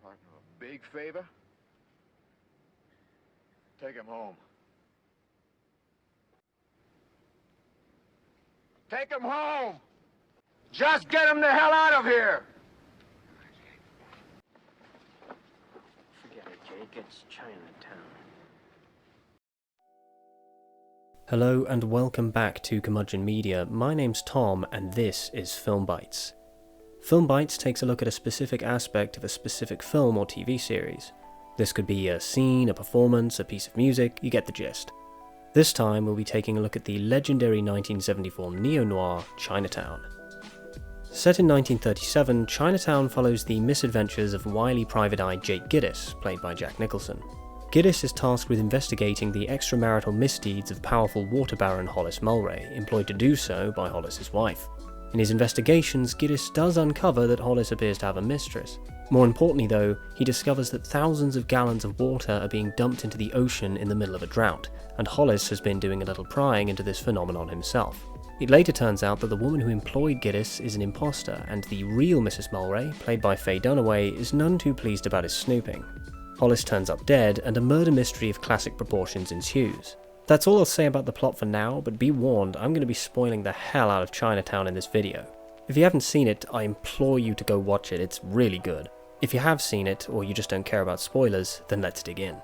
A big favor? Take him home. Take him home! Just get him the hell out of here! Forget it, Jake. It's Chinatown. Hello and welcome back to Curmudgeon Media. My name's Tom and this is Filmbytes. Filmbytes takes a look at a specific aspect of a specific film or TV series. This could be a scene, a performance, a piece of music, you get the gist. This time we'll be taking a look at the legendary 1974 neo-noir Chinatown. Set in 1937, Chinatown follows the misadventures of wily private eye Jake Gittes, played by Jack Nicholson. Gittes is tasked with investigating the extramarital misdeeds of powerful water baron Hollis Mulwray, employed to do so by Hollis's wife. In his investigations, Gittes does uncover that Hollis appears to have a mistress. More importantly though, he discovers that thousands of gallons of water are being dumped into the ocean in the middle of a drought, and Hollis has been doing a little prying into this phenomenon himself. It later turns out that the woman who employed Gittes is an imposter, and the real Mrs. Mulwray, played by Faye Dunaway, is none too pleased about his snooping. Hollis turns up dead, and a murder mystery of classic proportions ensues. That's all I'll say about the plot for now, but be warned, I'm going to be spoiling the hell out of Chinatown in this video. If you haven't seen it, I implore you to go watch it, it's really good. If you have seen it, or you just don't care about spoilers, then let's dig in.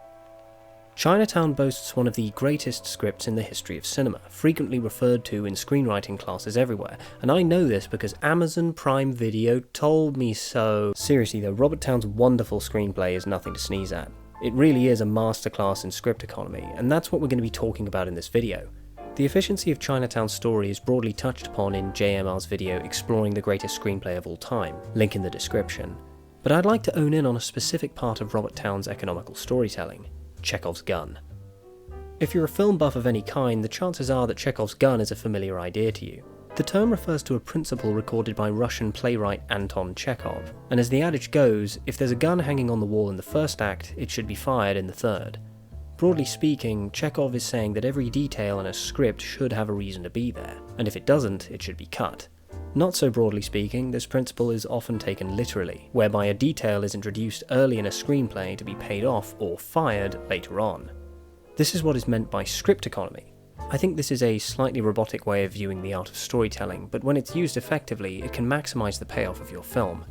Chinatown boasts one of the greatest scripts in the history of cinema, frequently referred to in screenwriting classes everywhere, and I know this because Amazon Prime Video told me so. Seriously though, Robert Towne's wonderful screenplay is nothing to sneeze at. It really is a masterclass in script economy, and that's what we're going to be talking about in this video. The efficiency of Chinatown's story is broadly touched upon in JMR's video exploring the greatest screenplay of all time, link in the description. But I'd like to own in on a specific part of Robert Towne's economical storytelling: Chekhov's gun. If you're a film buff of any kind, the chances are that Chekhov's gun is a familiar idea to you. The term refers to a principle recorded by Russian playwright Anton Chekhov, and as the adage goes, if there's a gun hanging on the wall in the first act, it should be fired in the third. Broadly speaking, Chekhov is saying that every detail in a script should have a reason to be there, and if it doesn't, it should be cut. Not so broadly speaking, this principle is often taken literally, whereby a detail is introduced early in a screenplay to be paid off or fired later on. This is what is meant by script economy. I think this is a slightly robotic way of viewing the art of storytelling, but when it's used effectively, it can maximise the payoff of your film.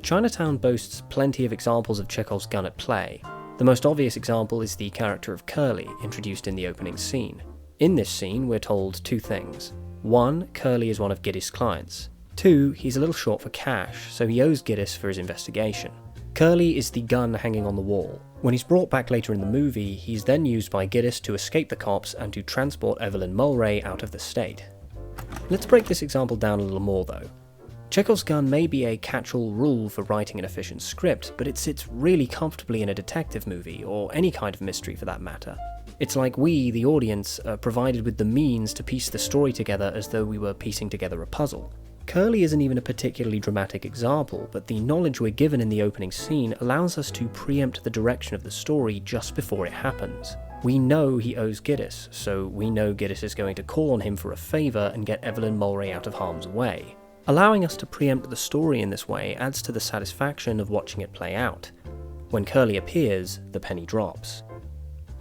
Chinatown boasts plenty of examples of Chekhov's gun at play. The most obvious example is the character of Curly, introduced in the opening scene. In this scene, we're told two things. 1. Curly is one of Gittes' clients. 2. He's a little short for cash, so he owes Gittes for his investigation. Curly is the gun hanging on the wall. When he's brought back later in the movie, he's then used by Gittes to escape the cops and to transport Evelyn Mulwray out of the state. Let's break this example down a little more though. Chekhov's gun may be a catch-all rule for writing an efficient script, but it sits really comfortably in a detective movie, or any kind of mystery for that matter. It's like we, the audience, are provided with the means to piece the story together as though we were piecing together a puzzle. Curly isn't even a particularly dramatic example, but the knowledge we're given in the opening scene allows us to preempt the direction of the story just before it happens. We know he owes Gittes, so we know Gittes is going to call on him for a favour and get Evelyn Mulwray out of harm's way. Allowing us to preempt the story in this way adds to the satisfaction of watching it play out. When Curly appears, the penny drops.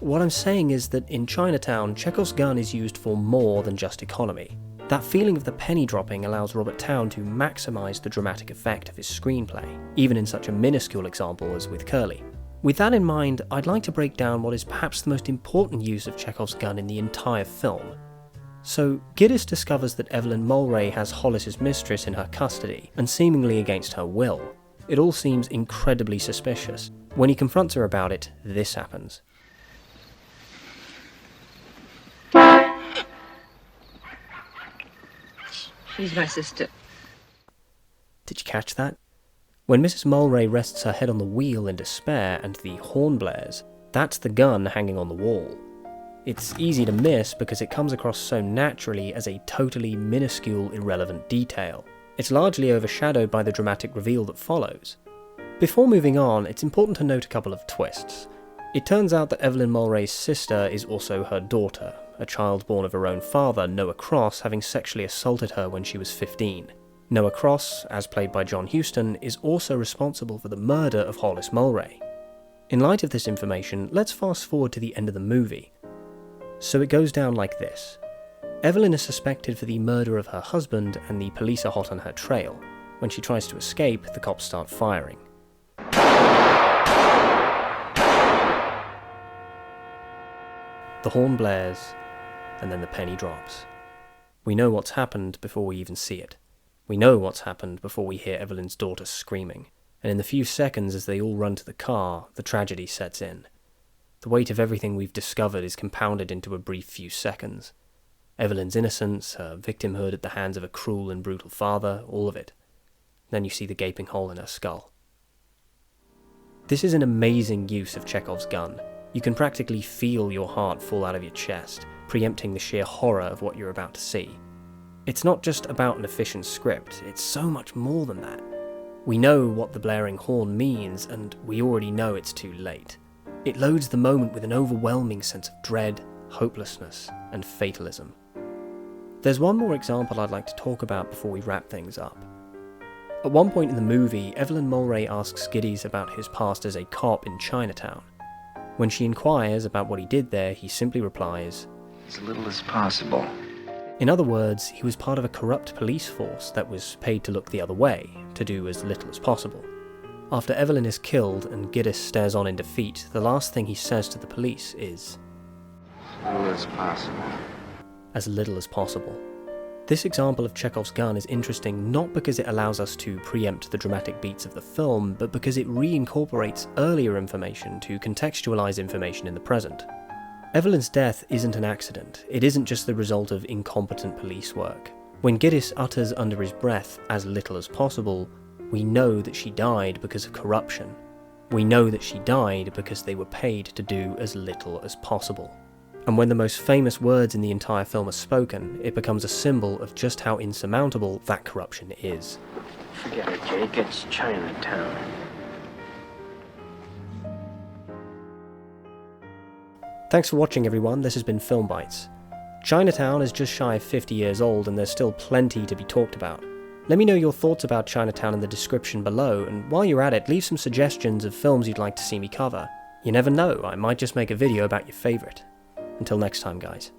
What I'm saying is that in Chinatown, Chekhov's gun is used for more than just economy. That feeling of the penny dropping allows Robert Towne to maximise the dramatic effect of his screenplay, even in such a minuscule example as with Curly. With that in mind, I'd like to break down what is perhaps the most important use of Chekhov's gun in the entire film. So, Gittes discovers that Evelyn Mulwray has Hollis's mistress in her custody, and seemingly against her will. It all seems incredibly suspicious. When he confronts her about it, this happens. She's my sister. Did you catch that? When Mrs. Mulwray rests her head on the wheel in despair and the horn blares, that's the gun hanging on the wall. It's easy to miss because it comes across so naturally as a totally minuscule, irrelevant detail. It's largely overshadowed by the dramatic reveal that follows. Before moving on, it's important to note a couple of twists. It turns out that Evelyn Mulwray's sister is also her daughter, a child born of her own father, Noah Cross, having sexually assaulted her when she was 15. Noah Cross, as played by John Huston, is also responsible for the murder of Hollis Mulray. In light of this information, let's fast forward to the end of the movie. So it goes down like this. Evelyn is suspected for the murder of her husband, and the police are hot on her trail. When she tries to escape, the cops start firing. The horn blares, and then the penny drops. We know what's happened before we even see it. We know what's happened before we hear Evelyn's daughter screaming, and in the few seconds as they all run to the car, the tragedy sets in. The weight of everything we've discovered is compounded into a brief few seconds. Evelyn's innocence, her victimhood at the hands of a cruel and brutal father, all of it. Then you see the gaping hole in her skull. This is an amazing use of Chekhov's gun. You can practically feel your heart fall out of your chest, preempting the sheer horror of what you're about to see. It's not just about an efficient script, it's so much more than that. We know what the blaring horn means, and we already know it's too late. It loads the moment with an overwhelming sense of dread, hopelessness, and fatalism. There's one more example I'd like to talk about before we wrap things up. At one point in the movie, Evelyn Mulray asks Giddys about his past as a cop in Chinatown. When she inquires about what he did there, he simply replies, "As little as possible." In other words, he was part of a corrupt police force that was paid to look the other way, to do as little as possible. After Evelyn is killed and Giddys stares on in defeat, the last thing he says to the police is, "As little as possible." As little as possible. This example of Chekhov's gun is interesting not because it allows us to preempt the dramatic beats of the film, but because it reincorporates earlier information to contextualize information in the present. Evelyn's death isn't an accident. It isn't just the result of incompetent police work. When Giddys utters under his breath, "as little as possible," we know that she died because of corruption. We know that she died because they were paid to do as little as possible. And when the most famous words in the entire film are spoken, it becomes a symbol of just how insurmountable that corruption is. Forget it, Jake. It's Chinatown. Thanks for watching, everyone. This has been Filmbytes. Chinatown is just shy of 50 years old, and there's still plenty to be talked about. Let me know your thoughts about Chinatown in the description below, and while you're at it, leave some suggestions of films you'd like to see me cover. You never know, I might just make a video about your favourite. Until next time, guys.